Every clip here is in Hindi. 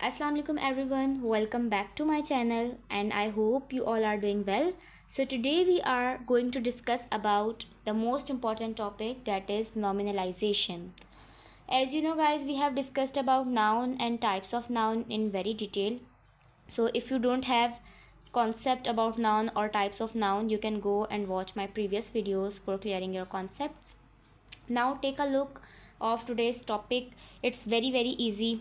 Assalamu alaikum everyone, welcome back to my channel and I hope you all are doing well. So today we are going to discuss about the most important topic, that is nominalization. As you know guys, we have discussed about noun and types of noun in very detail. So if you don't have concept about noun or types of noun, you can go and watch my previous videos for clearing your concepts. Now take a look of today's topic. It's very easy.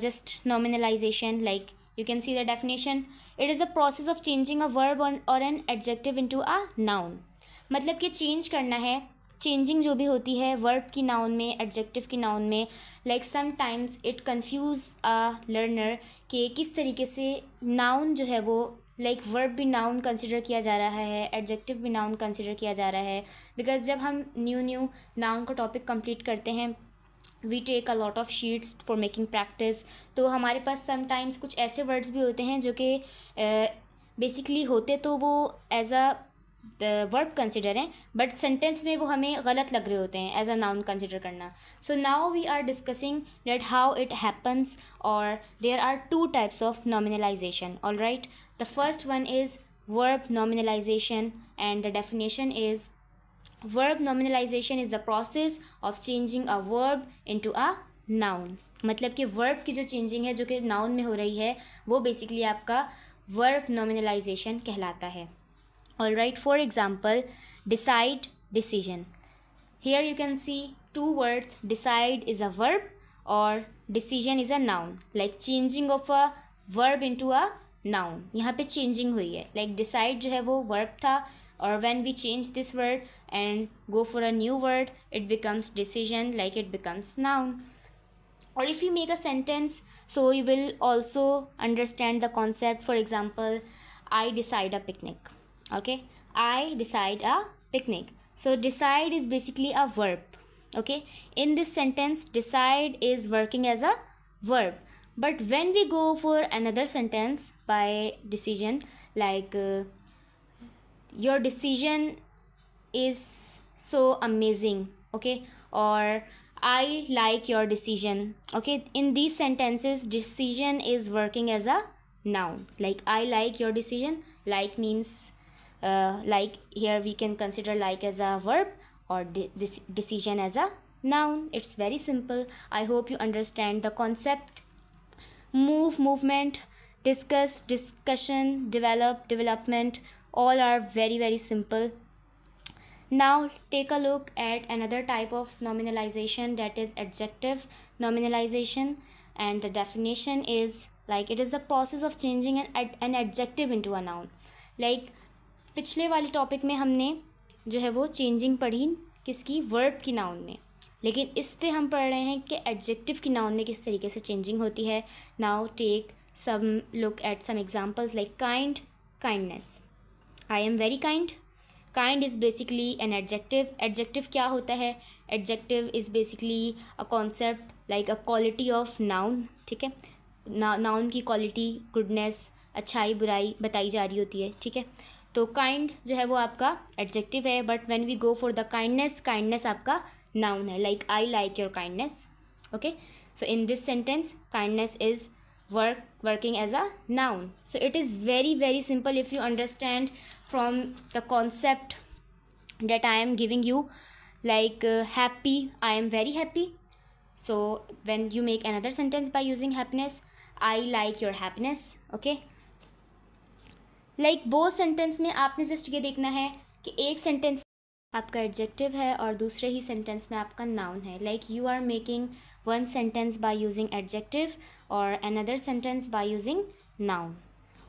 Just nominalization, like you can see the definition. It is the process of changing a verb or an adjective into a noun. मतलब कि चेंज करना है, चेंजिंग जो भी होती है वर्ब की नाउन में, एडजेक्टिव की नाउन में. Like sometimes it confuse a learner कि किस तरीके से नाउन जो है वो लाइक वर्ब भी नाउन कंसिडर किया जा रहा है, एडजेक्टिव भी नाउन कंसिडर किया जा रहा है. बिकॉज जब हम न्यू नाउन का टॉपिक कंप्लीट करते हैं, we take a lot of sheets for making practice, तो हमारे पास समटाइम्स कुछ ऐसे वर्ड्स भी होते हैं जो कि बेसिकली होते तो वो एज अ वर्ब कंसिडर हैं, बट सेंटेंस में वो हमें गलत लग रहे होते हैं एज अ नाउन कंसिडर करना. So now we are discussing that how it happens, और there are two types of nominalisation. All right, the first one is verb nominalization and the definition is verb nominalization is the process of changing a verb into a noun. मतलब कि verb की जो changing है जो कि noun में हो रही है वो basically आपका verb nominalization कहलाता है. Alright, for example, decide, decision. Here you can see two words. Decide is a verb और decision is a noun. Like changing of a verb into a noun. यहाँ पे changing हुई है. Like decide जो है वो verb था, और when we change this word and go for a new word, it becomes decision, like it becomes noun. Or if you make a sentence, so you will also understand the concept. For example, I decide a picnic. Okay, I decide a picnic. So decide is basically a verb. Okay, in this sentence decide is working as a verb, but when we go for another sentence by decision, like your decision is so amazing, okay, or I like your decision. Okay, in these sentences decision is working as a noun. Like I like your decision, like means like here we can consider like as a verb or this decision as a noun. It's very simple. I hope you understand the concept. Move, movement, discuss, discussion, develop, development, all are very simple. Now take a look at another type of nominalization, that is adjective nominalization, and the definition is like it is the process of changing an adjective into a noun. Like पिछले वाले टॉपिक में हमने जो है वो चेंजिंग पढ़ी किसकी, वर्ब की नाउन में, लेकिन इस पे हम पढ़ रहे हैं कि एडजेक्टिव की नाउन में किस तरीके से चेंजिंग होती है. Now take some look at some examples like kind, kindness. I am very kind. Kind is basically an adjective. Adjective क्या होता है? Adjective is basically a concept like a quality of noun. ठीक है, नाउन की क्वालिटी, गुडनेस, अच्छाई, बुराई बताई जा रही होती है. ठीक है, तो काइंड जो है वो आपका एडजेक्टिव है, but when we go for the kindness, kindness आपका नाउन है. Like I like your kindness. Okay, so in this sentence kindness is working as a noun. So it is very simple if you understand from the concept that I am giving you. Like happy, I am very happy. So when you make another sentence by using happiness, I like your happiness. Okay, like both sentence में आपने जस्ट ये देखना है कि एक सेंटेंस आपका एडजेक्टिव है और दूसरे ही सेंटेंस में आपका नाउन है. Like you are making one sentence by using adjective और another sentence by using noun.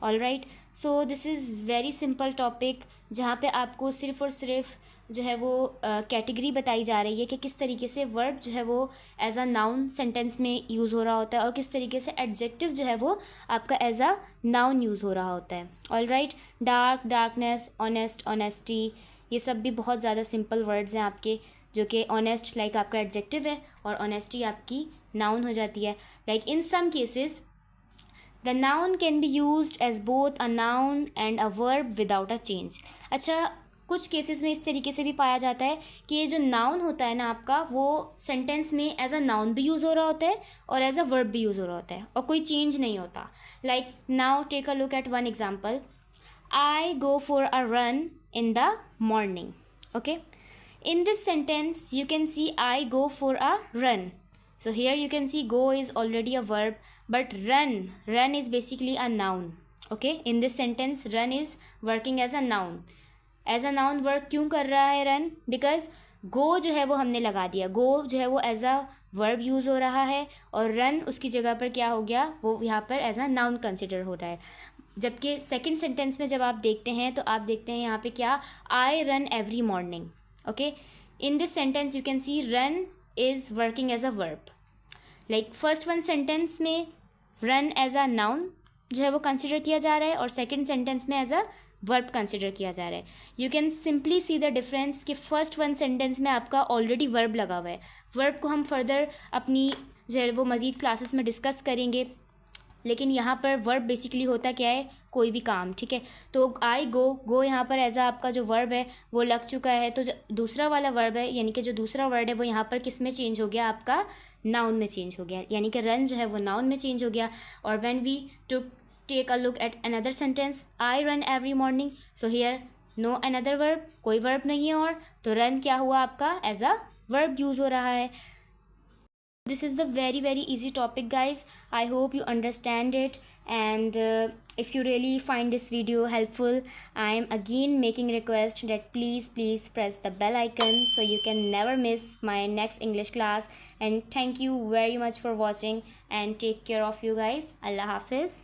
All right, so this is very simple topic जहाँ पे आपको सिर्फ़ और सिर्फ जो है वो कैटेगरी बताई जा रही है कि किस तरीके से वर्ब जो है वो एज अ नाउन सेंटेंस में यूज़ हो रहा होता है और किस तरीके से एडजेक्टिव जो है वो आपका एज अ नाउन यूज़ हो रहा होता है. All right, dark, darkness, honest, honesty, ये सब भी बहुत ज़्यादा सिंपल वर्ड्स हैं आपके, जो कि ऑनेस्ट लाइक आपका एडजेक्टिव है और ऑनेस्टी आपकी नाउन हो जाती है. Like in some cases the noun can be used as both a noun and a verb without a change. अच्छा, कुछ केसेस में इस तरीके से भी पाया जाता है कि ये जो नाउन होता है ना आपका, वो सेंटेंस में एज अ नाउन भी यूज़ हो रहा होता है और एज अ वर्ब भी यूज़ हो रहा होता है और कोई चेंज नहीं होता. Like now take a look at one example. I go for a run in the morning. Okay. In this sentence, you can see I go for a run. So here you can see go is already a verb, but run is basically a noun. Okay. In this sentence, run is working as a noun. As a noun work क्यों कर रहा है run? Because go जो है वो हमने लगा दिया. go जो है वो एज अ वर्ब यूज़ हो रहा है और रन उसकी जगह पर क्या हो गया, वो यहाँ पर एज अ नाउन कंसिडर हो रहा है. जबकि सेकंड सेंटेंस में जब आप देखते हैं तो आप देखते हैं यहाँ पे क्या, I run every morning. Okay. In this sentence you can see run is working as a verb. Like first one sentence में रन एज अ नाउन जो है वो कंसिडर किया जा रहा है और सेकंड सेंटेंस में एज अ वर्ब कंसिडर किया जा रहा है. You can simply see the difference कि फर्स्ट वन सेंटेंस में आपका ऑलरेडी वर्ब लगा हुआ है. वर्ब को हम फर्दर अपनी जो है वो मज़ीद क्लासेस में डिस्कस करेंगे, लेकिन यहाँ पर वर्ब बेसिकली होता क्या है, कोई भी काम. ठीक है. तो आई गो यहाँ पर एज आपका जो वर्ब है वो लग चुका है. तो जो दूसरा वाला वर्ब है यानी कि जो दूसरा वर्ड है वो यहाँ पर किस में चेंज हो गया, आपका नाउन में चेंज हो गया. यानी कि रन जो है वो नाउन में चेंज हो गया. और when we take a look at another sentence, I run every morning, so here no another verb, कोई वर्ब नहीं है. और तो रन क्या हुआ आपका, एज अ वर्ब यूज़ हो रहा है. This is the very easy topic, guys. I hope you understand it, and if you really find this video helpful, I am again making request that please press the bell icon so you can never miss my next English class. And thank you very much for watching, and take care of you guys. Allah Hafiz.